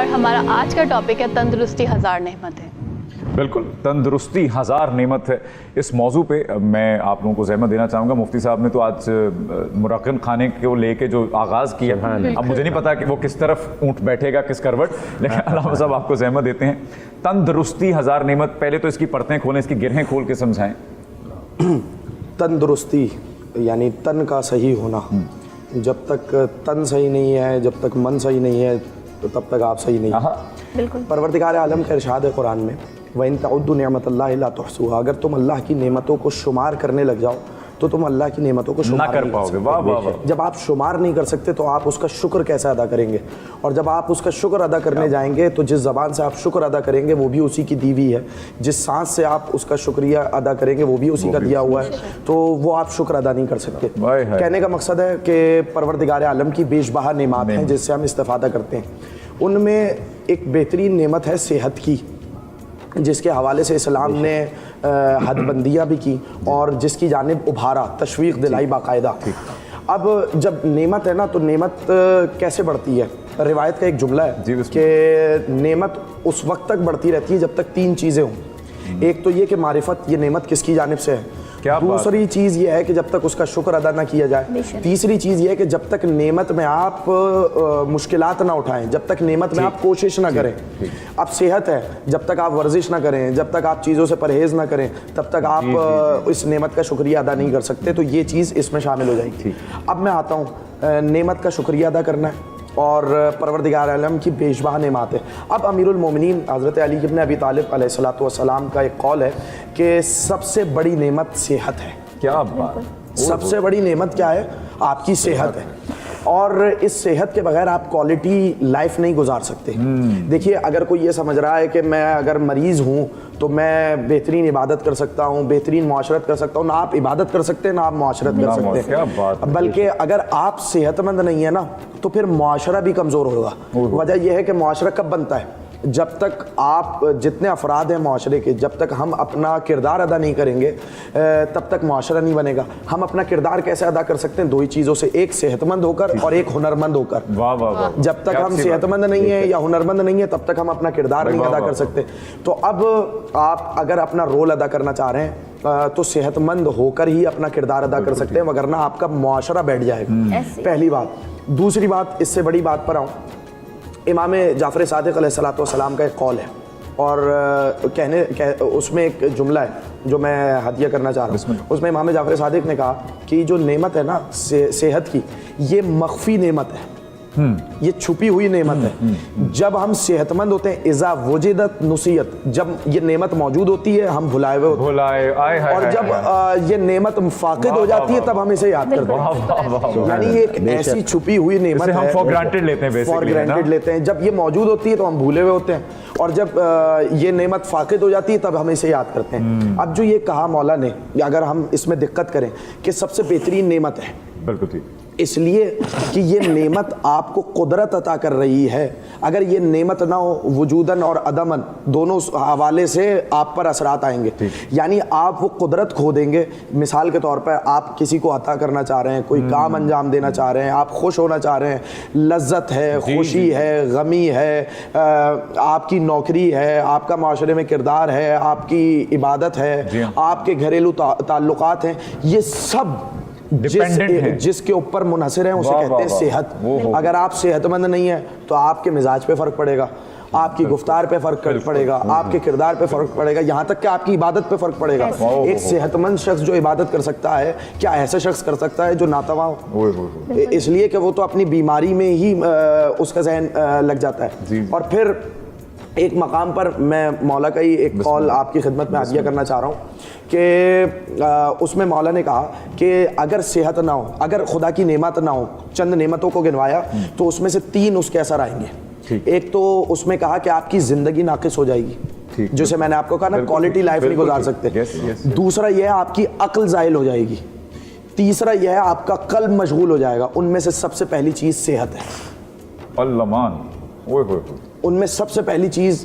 اور ہمارا آج کا ٹاپک ہے تندرستی ہزار نعمت ہے. بالکل، تندرستی ہزار نعمت ہے. اس موضوع پہ میں آپ لوگوں کو زحمت دینا چاہوں گا. مفتی صاحب نے تو آج مرکن خانے کو لے کے جو آغاز کیا، اب مجھے نہیں پتا کہ وہ کس طرف اونٹ بیٹھے گا، کس کروٹ، لیکن علامہ صاحب آپ کو زحمت دیتے ہیں. تندرستی ہزار نعمت، پہلے تو اس کی پرتیں کھولیں، اس کی گرہیں کھول کے سمجھائیں. تندرستی یعنی تن کا صحیح ہونا. جب تک تن صحیح نہیں ہے، جب تک من صحیح نہیں ہے، تو تب تک آپ صحیح نہیں ہیں. بالکل. پروردگار عالم کا ارشاد ہے قرآن میں، وَإِن تَعُدُّوا نِعْمَتَ اللَّهِ لَا تُحْصُوهَا، اگر تم اللہ کی نعمتوں کو شمار کرنے لگ جاؤ تو تم اللہ کی نعمتوں کو شمار نہ کر پاؤ گے. واہ واہ واہ. جب آپ شمار نہیں کر سکتے تو آپ اس کا شکر کیسے ادا کریں گے؟ اور جب آپ اس کا شکر ادا کرنے جائیں گے تو جس زبان سے آپ شکر ادا کریں گے وہ بھی اسی کی دی ہوئی ہے، جس سانس سے آپ اس کا شکریہ ادا کریں گے وہ بھی اسی کا دیا ہوا ہے، تو وہ آپ شکر ادا نہیں کر سکتے. کہنے کا مقصد ہے کہ پروردگار عالم کی بیش بہا نعمات ہیں جس سے ہم استفادہ کرتے ہیں. ان میں ایک بہترین نعمت ہے صحت کی، جس کے حوالے سے اسلام نے حد بندیاں بھی کی اور جس کی جانب ابھارا، تشویق دلائی باقاعدہ. اب جب نعمت ہے نا تو نعمت کیسے بڑھتی ہے؟ روایت کا ایک جملہ ہے کہ نعمت اس وقت تک بڑھتی رہتی ہے جب تک تین چیزیں ہوں. ایک تو یہ کہ معرفت، یہ نعمت کس کی جانب سے ہے. دوسری چیز یہ ہے کہ جب تک اس کا شکر ادا نہ کیا جائے. تیسری چیز یہ ہے کہ جب تک نعمت میں آپ مشکلات نہ اٹھائیں، جب تک نعمت میں آپ کوشش نہ کریں. اب صحت ہے، جب تک آپ ورزش نہ کریں، جب تک آپ چیزوں سے پرہیز نہ کریں، تب تک آپ اس نعمت کا شکریہ ادا نہیں کر سکتے. تو یہ چیز اس میں شامل ہو جائے گی. اب میں آتا ہوں، نعمت کا شکریہ ادا کرنا ہے اور پروردگار عالم کی بیش بہا نعمات ہے. اب امیر المومنین حضرت علی ابن ابی طالب علیہ الصلوۃ والسلام کا ایک قول ہے کہ سب سے بڑی نعمت صحت ہے. کیا بات! سب سے بڑی نعمت کیا ہے؟ آپ کی صحت ہے. اور اس صحت کے بغیر آپ کوالٹی لائف نہیں گزار سکتے. دیکھیے، اگر کوئی یہ سمجھ رہا ہے کہ میں اگر مریض ہوں تو میں بہترین عبادت کر سکتا ہوں، بہترین معاشرت کر سکتا ہوں، نہ آپ عبادت کر سکتے ہیں نہ آپ معاشرت کر سکتے ہیں. بلکہ اگر آپ صحت مند نہیں ہے نا تو پھر معاشرہ بھی کمزور ہوگا. وجہ یہ ہے کہ معاشرہ کب بنتا ہے؟ جب تک آپ جتنے افراد ہیں معاشرے کے، جب تک ہم اپنا کردار ادا نہیں کریں گے تب تک معاشرہ نہیں بنے گا. ہم اپنا کردار کیسے ادا کر سکتے ہیں؟ دو ہی چیزوں سے، ایک صحت مند ہو کر اور ایک ہنرمند ہو کر. جب تک ہم صحت مند نہیں ہیں یا ہنرمند نہیں ہیں تب تک ہم اپنا کردار نہیں ادا کر سکتے. تو اب آپ اگر اپنا رول ادا کرنا چاہ رہے ہیں تو صحت مند ہو کر ہی اپنا کردار ادا کر سکتے ہیں، وگرنہ آپ کا معاشرہ بیٹھ جائے گا. پہلی بات. دوسری بات، اس سے بڑی بات پر آؤں، امام جعفر صادق علیہ الصلوۃ والسلام کا ایک قول ہے اور اس میں ایک جملہ ہے جو میں ہدیہ کرنا چاہ رہا ہوں. اس میں امام جعفر صادق نے کہا کہ جو نعمت ہے نا صحت کی، یہ مخفی نعمت ہے، یہ چھپی ہوئی نعمت ہے. جب ہم صحت مند ہوتے ہیں، اذا وجدت نسیت، جب یہ نعمت موجود ہوتی ہے ہم بھلائے ہوئے ہوتے ہیں، اور جب یہ نعمت فاقد ہو جاتی ہے تب ہم اسے یاد کرتے ہیں. یعنی یہ ایک ایسی چھپی ہوئی نعمت ہے، فار گرانٹیڈ لیتے ہیں. جب یہ موجود ہوتی ہے تو ہم بھولے ہوئے ہوتے ہیں، اور جب یہ نعمت فاقد ہو جاتی ہے تب ہم اسے یاد کرتے ہیں. اب جو یہ کہا مولا نے، اگر ہم اس میں دقت کریں کہ سب سے بہترین نعمت ہے، بالکل ٹھیک، اس لیے کہ یہ نعمت آپ کو قدرت عطا کر رہی ہے. اگر یہ نعمت نہ ہو، وجوداً اور عدماً دونوں حوالے سے آپ پر اثرات آئیں گے. یعنی آپ وہ قدرت کھو دیں گے. مثال کے طور پر آپ کسی کو عطا کرنا چاہ رہے ہیں، کوئی کام انجام دینا چاہ رہے ہیں، آپ خوش ہونا چاہ رہے ہیں، لذت ہے، خوشی ہے، غمی ہے، آپ کی نوکری ہے، آپ کا معاشرے میں کردار ہے، آپ کی عبادت ہے، آپ کے گھریلو تعلقات ہیں، یہ سب جس کے اوپر منحصر ہیں اسے کہتے ہیں صحت. اگر آپ صحت مند نہیں ہیں تو آپ کے مزاج پہ فرق پڑے گا، آپ کی گفتار پہ فرق پڑے گا، آپ کے کردار پہ فرق پڑے گا، یہاں تک کہ آپ کی عبادت پہ فرق پڑے گا. ایک صحت مند شخص جو عبادت کر سکتا ہے، کیا ایسا شخص کر سکتا ہے جو ناتواں ہو؟ اس لیے کہ وہ تو اپنی بیماری میں ہی اس کا ذہن لگ جاتا ہے. اور پھر ایک مقام پر میں مولا کا ہی ایک قول آپ کی خدمت میں عطیہ کرنا چاہ رہا ہوں کہ اس میں مولا نے کہا کہ اگر صحت نہ ہو، اگر خدا کی نعمت نہ ہو، چند نعمتوں کو گنوایا تو اس میں سے تین اس کے اثر آئیں گے. ایک تو اس میں کہا کہ آپ کی زندگی ناقص ہو جائے گی، جسے میں نے آپ کو کہا نا کوالٹی لائف نہیں گزار سکتے. دوسرا یہ ہے آپ کی عقل زائل ہو جائے گی. تیسرا یہ ہے آپ کا قلب مشغول ہو جائے گا. ان میں سے سب سے پہلی چیز صحت ہے. ان میں سب سے پہلی چیز